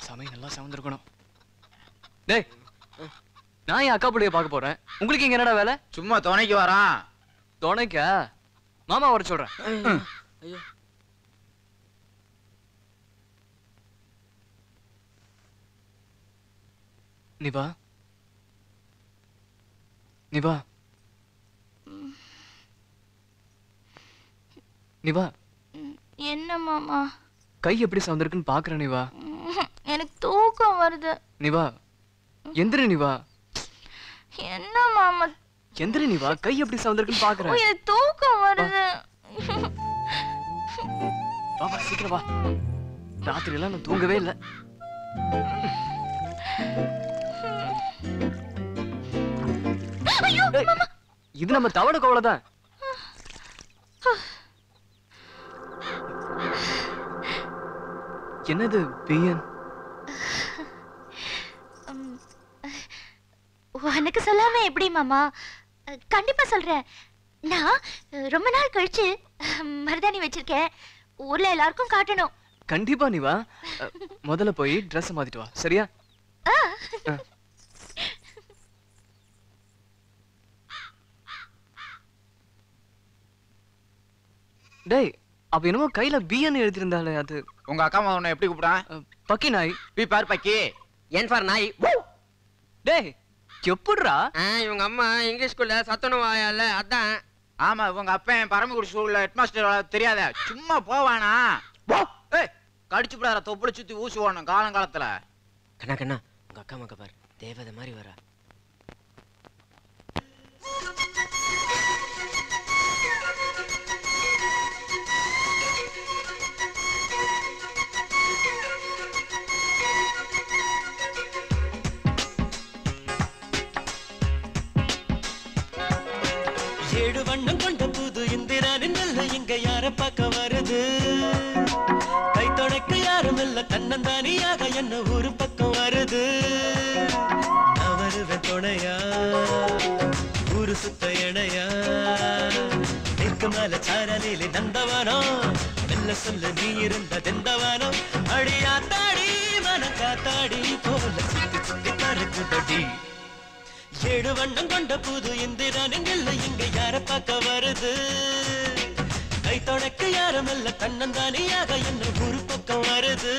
சாமி நல்லா சவந்திருக்கணும். டேய், நான் என் அக்கா பிள்ளைய பார்க்க போறேன். உங்களுக்கு இங்க என்னடா வேலை? சும்மா துணைக்கு வரான். துணைக்கா? மாமா வர சொல்றேன். ஐயோ, நிவா, நிவா, நிவா. என்ன மாமா? கை எப்படி சவந்திருக்குன்னு பாக்குறேன் நிவா. எனக்கு தூக்கம் வருது. நிவா, எந்திரி நிவா. என்ன மாமா? எந்திரி நிவா, கை எப்படி சவந்திருக்குன்னு பாக்குறேன். எனக்கு தூக்கம் வருது. வா வா, சீக்கிரம் வா. ராத்திரி எல்லாம் நான் தூங்கவே இல்லை. இது நம்ம தவண கோவலதான். என்னது பிஎன்? உனக்கு சொல்லாம எப்படி மாமா? கண்டிப்பா சொல்றேன். நான் ரொம்ப நாள் கழிச்சு மருதாணி வச்சிருக்கேன். ஊர்ல எல்லாருக்கும் காட்டணும். கண்டிப்பா நிவா. முதல்ல போய் ட்ரெஸ் மாத்திட்டு வா, சரியா? டேய், அப்ப என்னமோ கையில பிஎன் எழுதிருந்தாலே அது உங்க அக்கா உன்னை எப்படி கூப்பிடான்? பக்கி நாய். பி பார் பக்கி. என் ஃபார் நாய். டேய், எப்படிரா? இவங்க அம்மா இங்கிலீஷ் ஸ்கூல்ல சத்துணவு வாயால அதான். ஆமா, உங்க அப்பன் பரமக்குடி ஸ்கூல்ல ஹெட்மாஸ்டர் தெரியாத. சும்மா போவானா? ஏய், கடிச்சு விடாத, தொப்புளை சுத்தி ஊசி ஓடணும் காலங்காலத்துல. கண்ணா கண்ணா, உங்க அக்கா மக்க பாரு, தேவதை மாதிரி வரா. ஏழு வண்ணம் கொண்ட புது இந்திரானின் நல்ல இங்க யார பார்க்க வருது. கை தொடக்க யாரும் இல்ல, தன்னந்தானியாக என்ன ஒரு பக்கம் வருது. நான் வருவேன் துணையா, ஊரு சுத்த இணையா. தெற்கு மேல சாரலிலே நந்தவனம், மெல்ல சொல்ல நீ இருந்த தெந்தவனம். அடியா தாடி மன காத்தாடி போல சுத்தி சுத்தி பறக்குதடி. ஏழு வண்ணம் கொண்ட புது இந்திரானின் இல்ல இங்க யார பார்க்க வருது. கை தொடக்க யாரும் இல்ல, தன்னந்தானியாக என்ன ஒரு பக்கம் வருது.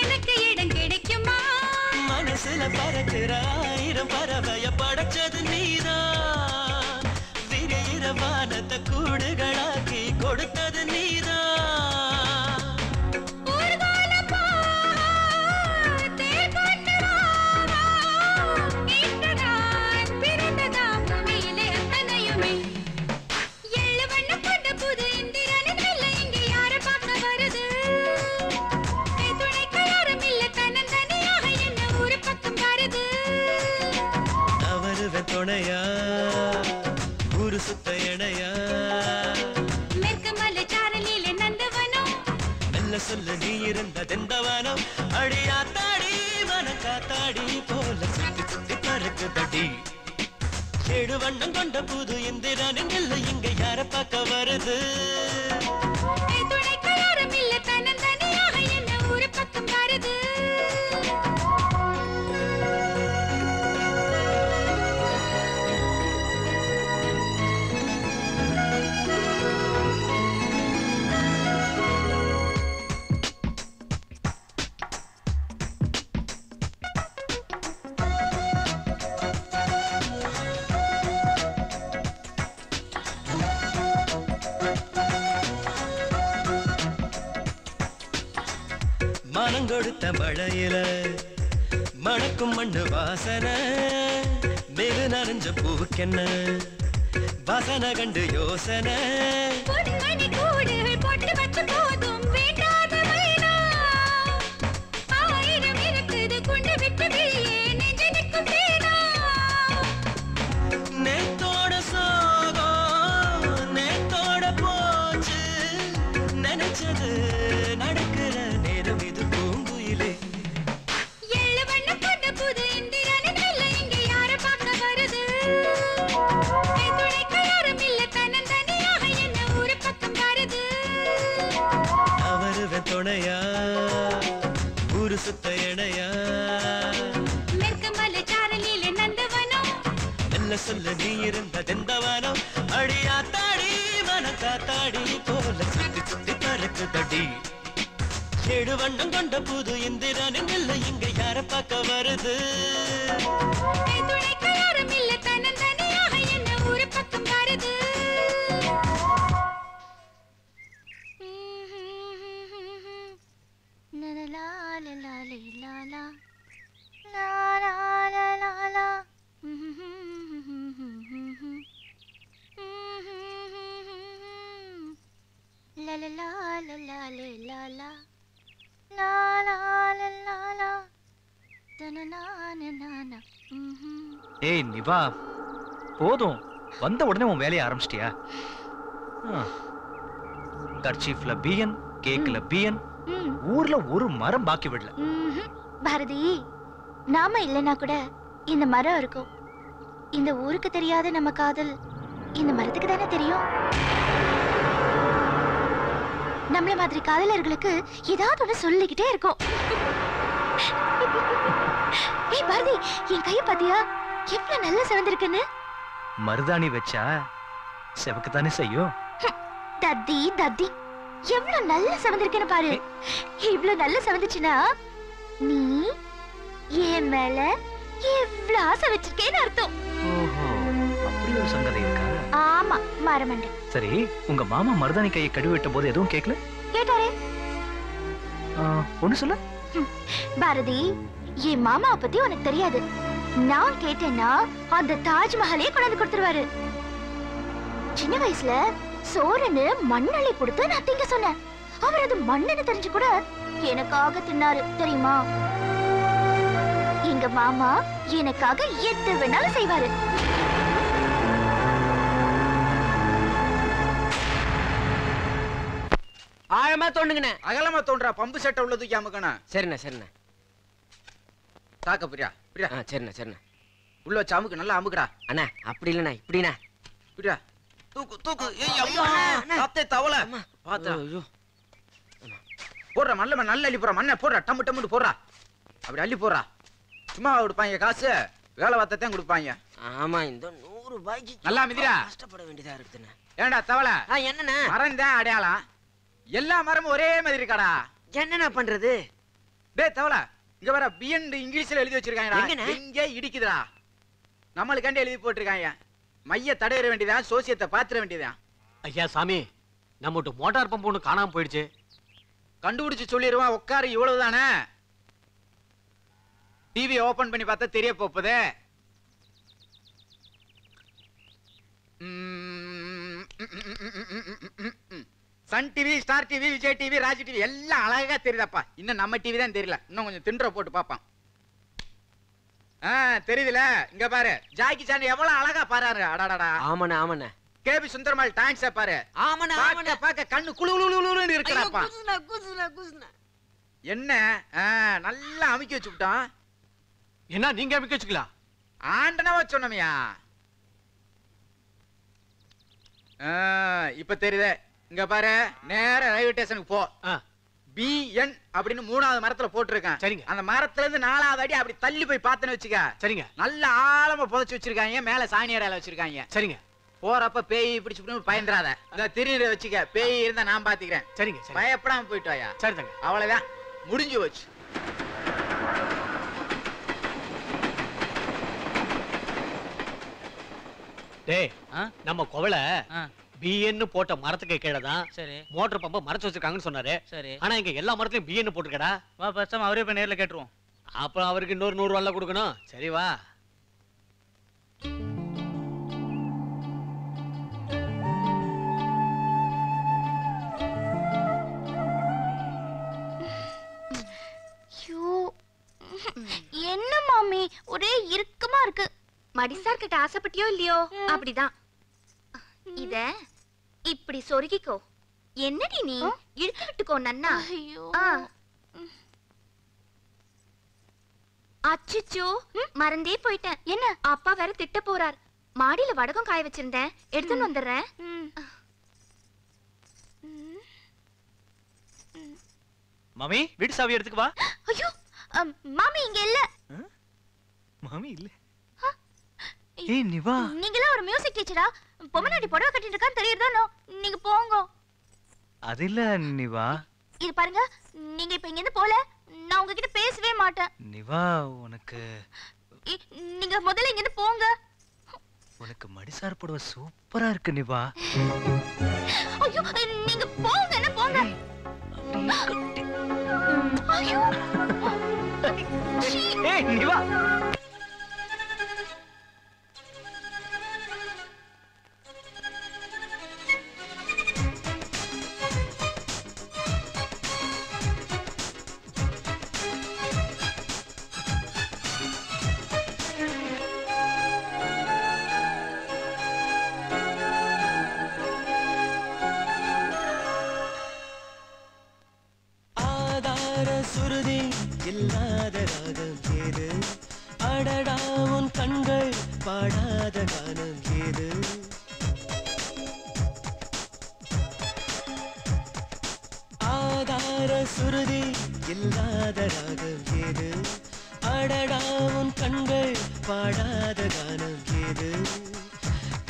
எனக்கு இடம் கிடைக்குமா? மனசுல பறக்கிற ஆயிரம் பறவைய படைச்சது நீதான். விரையிற வானத்தை கூடுகளாக்கி கொடுத்தது நீதான். துணையா, ஊரு சுத்த இணையா. மேற்கு மலை சாரலிலே நந்தவனம், மெல்ல சொல்ல நீ இருந்த தெந்தவனம். அடியா தாடி மன காத்தாடி போல சுத்தி சுத்தி பறக்குதடி. ஏழு வண்ணம் கொண்ட புது இந்திரானின் இல்ல இங்க யார பார்க்க வருது. துணைக்கு யாரும் இல்ல, தன்னந்தனியாக என்ன ஒரு பக்கம் வருது. மானங்கொடுத்த மழையில மணக்கும் மண்ணு வாசனை மேகு நனைஞ்ச பூக்கென்ன வாசனை கண்டு யோசனை நேத்தோட சோகம் நேத்தோட போச்சு நினைச்சது நடக்கிற நேரம் இது பூங்குயிலே அவருவன் துணையா ஊரு சுத்த இணையா நல்ல சொல்ல நீ இருந்த தெந்தவனம் அடியா தாடி மன காத்தாடி போல சுத்தி சுத்தி பறக்குதடி ஏழு வண்ணம் கொண்ட புது இந்திரனின் இல்லை இங்க யார பார்க்க வருது ஏய் நிவா போதும் வந்த உடனே உன் வேலையை ஆரம்பிச்சிட்டியா கர்ச்சீஃப்ல பியன் கேக்ல பியன் ஊர்ல ஒரு மரம் பாக்கி விடல பாரதி நாம இல்லனா கூட இந்த மரம் இருக்கும் இந்த ஊருக்கு தெரியாத நம்ம காதல் இந்த மரத்துக்கு தானே தெரியும் நம்மள மாதிரி காதலர்களுக்கு ஏதாவது ஒண்ணு சொல்லிக்கிட்டே இருக்கும் ஏய் பாரதி என் கைய பாத்தியா எவ்வளவு நல்லா செவந்திருக்குன்னு மருதாணி வச்சா செவக்கு தானே செய்யும் தத்தி தத்தி எவ்வளவு நல்லா செவந்திருக்குன்னு பாரு இவ்வளவு நல்லா செவந்துச்சுன்னா நீ என் மேல எவ்வளவு ஆசை வச்சிருக்கேன்னு அர்த்தம் ஓஹோ அப்படி ஒரு சங்கதி இருக்கா ஆமா மரமண்ட சரி உங்க மாமா மருதாணி கையை கழுவிட்ட போது எதுவும் கேட்கல கேட்டாரே ஒண்ணு சொல்ல பாரதி என் மாமாவை பத்தி உனக்கு தெரியாது நான் கேட்டேன்னா அந்த தாஜ்மஹாலே கொண்டாந்து கொடுத்துருவாரு சின்ன வயசுல சோறுன்னு மண்ணள்ளி கொடுத்து நான் திங்க சொன்னேன் அவர் அது மண்ணுன்னு தெரிஞ்சு கூட எனக்காக தின்னாரு தெரியுமா எங்க மாமா எனக்காக எது வேணாலும் செய்வாரு ஆழமா தோண்டுங்கண்ணே அகலமா தோன்றா பம்பு செட்டை உள்ள தூக்கி அமுக்கணும் சரிண்ணே சரிண்ணே தாக்க பிரியா பிரியா சரிண்ணே சரிண்ணே உள்ள வச்சு அமுக்கு நல்லா அமுக்குடா அண்ணா அப்படி இல்லண்ணா இப்படிண்ணா பிரியா தூக்கு தூக்கு ஏய் அம்மா அத்தை தவள பாத்தா ஐயோ போடுற மண்ண நல்ல அள்ளி போடுற மண்ணை போடுற டம்மு டம்முன்னு போடுறா அப்படி அள்ளி போடுறா சும்மா கொடுப்பாங்க காசு வேலை வார்த்தையும் கொடுப்பாங்க ஆமா இந்த 100 ரூபாய்க்கு நல்லா மிதிரா கஷ்டப்பட வேண்டியதா இருக்குதுண்ணே ஏண்டா தவள என்னண்ணா மரம் தான் அடையாளம் எல்லா மரமும் ஒரே மாதிரி இருக்காடா என்னண்ணா பண்றது டேய் தவள இங்க வர பிஎன் இங்கிலீஷ்ல எழுதி வச்சிருக்காங்கடா எங்கண்ணே? எங்க இடிக்குதுடா நம்மளுக்காண்டி எழுதி போட்டிருக்காங்க மைய தடையிற வேண்டியதா சோசியத்தை பாத்துற வேண்டியதா ஐயா சாமி நம்மட்டு மோட்டார் பம்ப் ஒண்ணு காணாம போயிடுச்சு கண்டுபிடிச்சு சொல்லிடுவான் உட்காரு இவ்வளவுதானே டிவி ஓபன் பண்ணி பார்த்தா தெரிய போகுது Sun TV Star TV Vijay TV Raj TV எல்லாம் அழகா தெரியுதாப்பா இன்னும் நம்ம டிவி தான் தெரியல இன்னும் கொஞ்சம் தின்ற போட்டு பாப்பான் தெரியுதுல இங்க பாரு ஜாக்கி சான் எவ்வளவு அழகா பாரு அடாடா ஆமாண்ணே ஆமாண்ணே கேபி சுந்தரமால் டான்ஸ் பாரு ஆமாண்ணே பாக்க பாக்க கண்ணு குளு குளு குளுன்னு இருக்குடாப்பா என்ன நல்லா அமுக்கி வச்சுட்டான் என்ன நீங்க அமைக்க வச்சுக்கலாம் ஆண்டனவா சொன்னமையா இப்ப தெரியுதே இங்க பாரு நேர ரயில்வே ஸ்டேஷனுக்கு போ பிஎன் அப்படின்னு 3வது மரத்துல போட்டுருக்கேன் சரிங்க அந்த மரத்துல இருந்து 4வது அடி அப்படி தள்ளி போய் பார்த்தேன்னு வச்சுக்க சரிங்க நல்ல ஆழமா புதைச்சு வச்சிருக்காங்க மேல சாணியரால வச்சிருக்காங்க சரிங்க போறப்ப பேய் பிடிச்சு பயந்துராத இந்த திருநீரை வச்சுக்க பேய் இருந்தா நான் பாத்துக்கிறேன் சரிங்க பயப்படாம போயிட்டு வாயா சரி தாங்க அவ்வளவுதான் முடிஞ்சு போச்சு டேய் நம்ம கோவல பிஎன்னு போட்ட மரத்துக்கு கீழே தான் சரி மோட்டர் பம்ப மறைச்சு வச்சிருக்காங்கன்னு சொன்னாரு. சரி ஆனா இங்க எல்லா மரத்துலயும் பிஎன்னு போட்டுருக்கடா. வா பேசாம அவரே போய் நேர்ல கேட்டுருவோம். அப்புறம் அவருக்கு இன்னொரு 100 ரூபாய் கொடுக்கணும். சரி வா. என்ன மாமி ஒரே இறுக்கமா இருக்கு. மடிசார் கிட்ட ஆசைப்பட்டியோ இல்லையோ அப்படிதான். இத இப்படி சொருகிக்கோ. என்னடி நீ இழுத்துக்கிட்டுக்கோ நன்னா. அச்சச்சோ மறந்தே போயிட்டேன். என்ன அப்பா வேற திட்ட போறார். மாடியில வடகம் காய வச்சிருந்தேன், எடுத்துன்னு வந்துடுறேன். மாமி வீட்டு சாவி எடுத்துக்கு வா. ஐயோ மாமி இங்க இல்ல. மாமி இல்ல. ஏய் நிவா, நீங்களா ஒரு மியூசிக் டீச்சரா? பொம்மனாடி புடவை கட்டிட்டு இருக்கான்னு தெரியுதானோ? நீங்க போங்க. அது இல்ல நிவா. இது பாருங்க, நீங்க இப்ப இங்க இருந்து போல நான் உங்ககிட்ட பேசவே மாட்டேன். நிவா உனக்கு நீங்க முதல்ல இங்க இருந்து போங்க. உனக்கு மடிசார் புடவை சூப்பரா இருக்கு நிவா. ஐயோ நீங்க போங்க, என்ன போங்க. ஐயோ ஏய் நிவா. சுருதி இல்லாத ராகம் ஏது? அடடா உன் கண்கள் பாடாத கானம் ஏது? ஆதார சுருதி இல்லாத ராகம் ஏது? அடடா உன் கண்கள் பாடாத கானம் ஏது?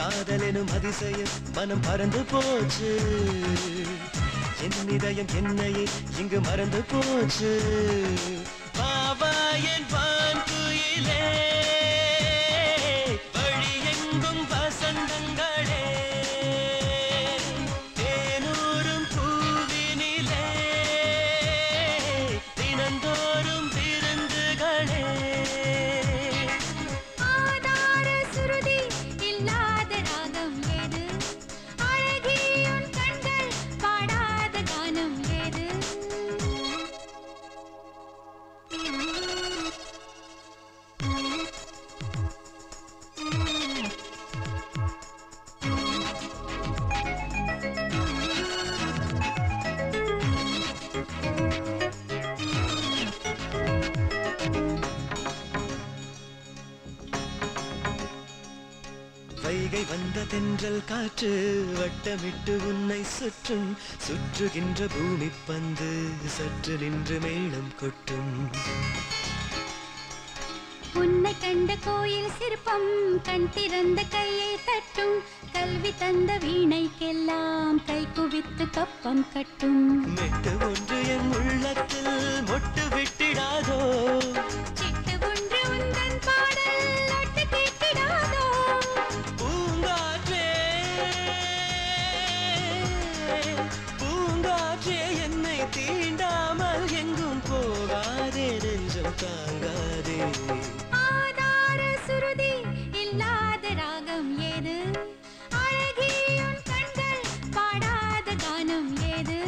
காதலெனும் அதிசயம் மனம் பறந்து போச்சு. என் இதயம் என்னையே இங்கு மறந்து போச்சு. பாபா என் வான் குயிலே, வழி எங்கும் வசந்தங்களே, தேனூரும் பூவினிலே, தினந்தோறும் விருந்துகளே. ஆதார சுருதி இல்லாத ராகம் ஏது? அழகியுன் கண்கள் பாடாத கானம் ஏது? வைகை வந்த தென்றல் காற்று வட்டமிட்டு உன்னை சுற்றும். சுற்றுகின்ற பூமி பந்து சற்று நின்று மேளம் கொட்டும். உன்னை கண்ட கோயில் சிற்பம் கண் திறந்த கையை தட்டும். கல்வி தந்த வீணைக்கெல்லாம் கை குவித்து கப்பம் கட்டும். மெட்டு ஒன்று என் உள்ளத்தில் மொட்டு விட்டிடாதோ? சிட்டு ஒன்று உந்தன் பாடல் ஒட்டு கேட்டிடாதோ? பூங்காற்றே பூங்காற்றே என்னை தீண்டாமல் எங்கும் போகாதே, நெஞ்சம் தாங்காதே. ஆதார சுருதி இல்லாத ராகம் ஏது? அழகியுன் கண்கள் பாடாத கானம் ஏது?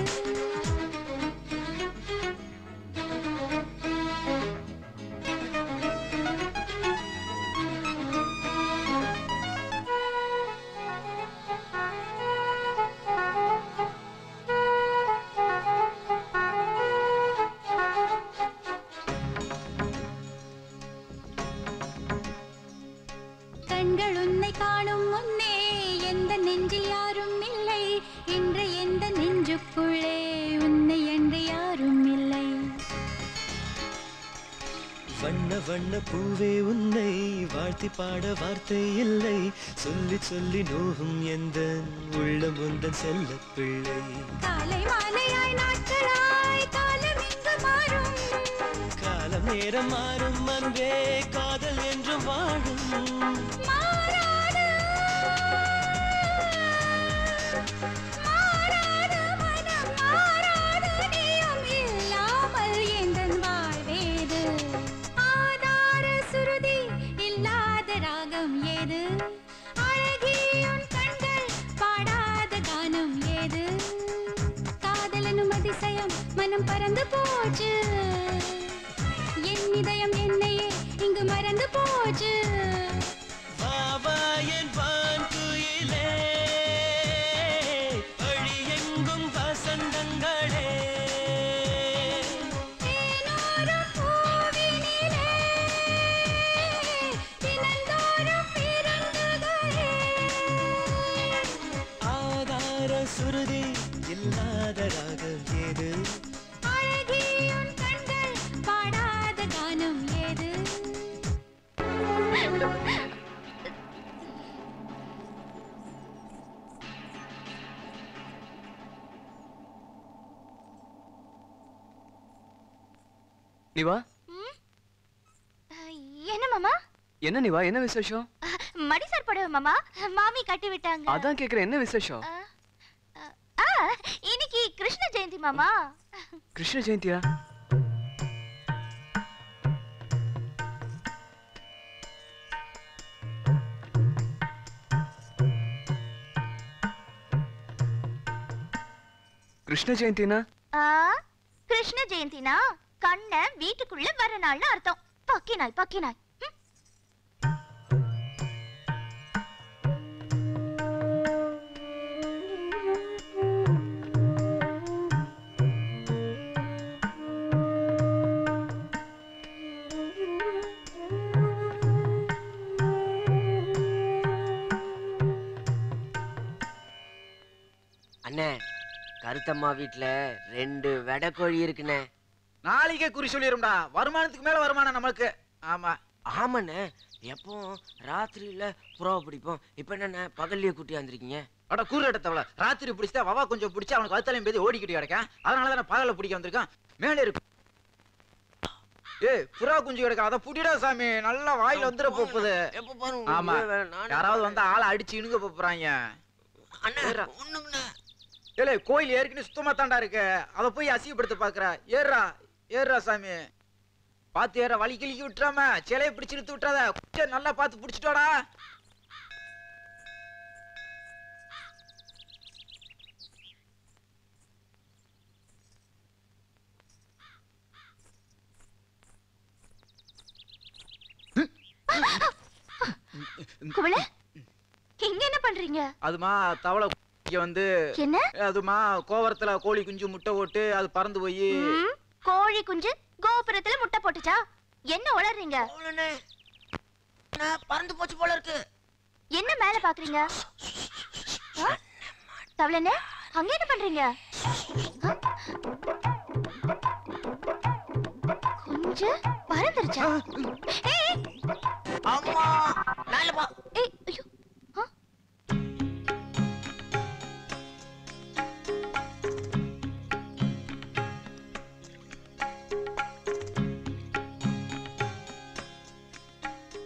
கண்கள் உன்னை காணும் முன்னே எந்த நெஞ்சில் யாரும் இல்லை. இன்று எந்த நெஞ்சுக்குள்ளே உன்னை என்று யாரும் இல்லை. வண்ண வண்ண பூவே உன்னை வாழ்த்தி பாட வார்த்தை இல்லை. சொல்லி சொல்லி நோகும் எந்த உள்ளம் உந்தன் செல்ல பிள்ளை. காலை மாலையாய் நாட்களாய் காலம் இங்கு மாறும். காலம் நேரம் மாறும் அன்பே, காதல் என்றும் வாழும். மாறாது என் இதயம் என்னையே இங்கு மறந்து போச்சு. பாபா என் வான் குயிலே வழி எங்கும் வசந்தங்களே தேனோரும் பூவினிலே தினந்தோறும் பிறந்ததே. ஆதார சுருதி இல்லாத ராகம் ஏது அழகியும் கண்கள் பாடாத கானம் ஏது. நிவா என்ன மாமா? என்ன நிவா, என்ன விசேஷம்? மடி சார் புடவை மாமா, மாமி கட்டி விட்டாங்க. அதான் கேக்குறேன், என்ன விசேஷம்? இன்னைக்கு கிருஷ்ண ஜெயந்தி மாமா. கிருஷ்ண ஜெயந்தியா? கிருஷ்ண ஜெயந்தினா? கிருஷ்ண ஜெயந்தினா கண்ண வீட்டுக்குள்ள வர நாள்னு அர்த்தம். பக்கினாய் பக்கினாய். அண்ணே, கருத்தம்மா வீட்டுல 2 வெடை கோழி இருக்குண்ணே. நாளைக்கே குறி சொல்லிடும்டா. வருமானத்துக்கு மேல வருமானம் நமக்கு. ஆமா ஆமாண்ணே, எப்போ ராத்திரியில புறாவை பிடிப்போம். இப்ப என்னண்ணே பகல்லையே கூட்டி வந்திருக்கீங்க? அட கூறுட்ட தவளை, ராத்திரி பிடிச்சா வவா கொஞ்சம் பிடிச்சி அவனுக்கு வத்தலையும் பேதி ஓடிக்கிட்டு கிடக்கான். அதனாலதான் பகல பிடிக்க வந்திருக்கான். மேலே இருக்கு. ஏய், புறா குஞ்சு கிடக்கா, அதை புடிடா சாமி. நல்லா வாயில வந்துட போகுது. எப்ப பாருங்க. ஆமா, யாராவது வந்து ஆளை அடிச்சு இணுங்க போறாங்க. அண்ணா ஒண்ணுங்கண்ணே. ஏலே, கோயில் ஏற்கனவே சுத்தமா தாண்டா இருக்கு. அதை போய் அசிங்கப்படுத்த பாக்குற. ஏறா ஏறா சாமி, பாத்து ஏற. வலி கிளிக்கி விட்டுறாம சிலையை பிடிச்சு இழுத்து விட்டுறாத. கொஞ்சம் நல்லா பார்த்து பிடிச்சிட்டு வாடா. குவளை, இங்க என்ன பண்றீங்க? அதுமா தவளை வந்து என்ன? அதுமா கோவரத்துல கோழி குஞ்சு முட்டை போட்டு அது பறந்து போய் கோழி குஞ்சு கோபுரத்துல முட்டை போட்டுச்சா? என்ன உளறீங்க? பறந்து போச்சு போல இருக்கு. என்ன மேல பாக்குறீங்க? தவளனே, அங்க என்ன பண்றீங்க? குஞ்சு பறந்துருச்சா? ஏய், அம்மா மேல பா. ஏய், ஐயோ.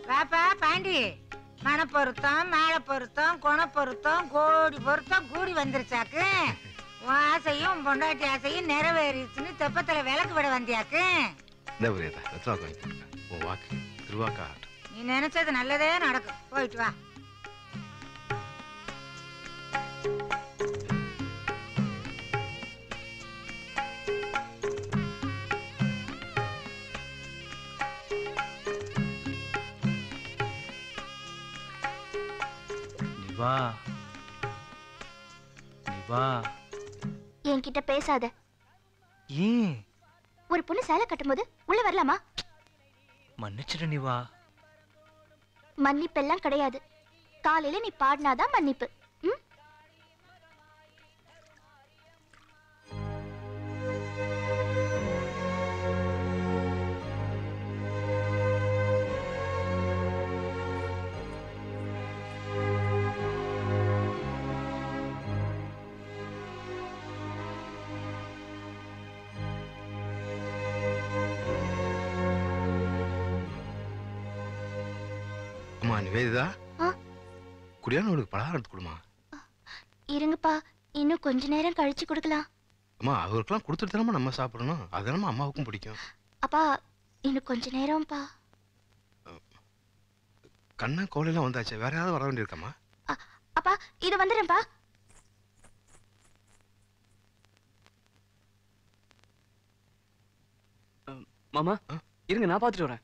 பாப்பா பாண்டி, மணப்பொருத்தம், மேல பொருத்தம், குணப்பொருத்தம், கோடி பொருத்தம் கூடி வந்துருச்சாக்கு. உன் ஆசையும் பொண்டாட்டி ஆசையும் நிறைவேறிச்சுன்னு தெப்பத்துல விளக்கு விட வந்தியாக்கு. நீ நினைச்சது நல்லதே நடக்கும். போயிட்டு வா. நிவா, நிவா, என்கிட்ட பேசாத. ஏன்? ஒரு பொண்ணு சேலை கட்டும்போது உள்ள வரலாமா? மன்னிச்சிடு நிவா. மன்னிப்பெல்லாம் கிடையாது. காலையில நீ பாடினாதான் மன்னிப்பு. நிவேதிதா, குடியானவனுக்கு பலகாரம் எடுத்து கொடுமா. இருங்கப்பா, இன்னும் கொஞ்ச நேரம் கழிச்சு கொடுக்கலாம். அம்மா, அவருக்கெல்லாம் கொடுத்துட்டு தானே நம்ம சாப்பிடணும். அதனால அம்மாவுக்கும் பிடிக்கும். அப்பா, இன்னும் கொஞ்ச நேரம்ப்பா. கண்ணா கோலையெல்லாம் வந்தாச்சு, வேற யாராவது வர வேண்டியிருக்காமா? அப்பா, இது வந்துடுறேன்ப்பா. மாமா, இருங்க நான் பாத்துட்டு வரேன்.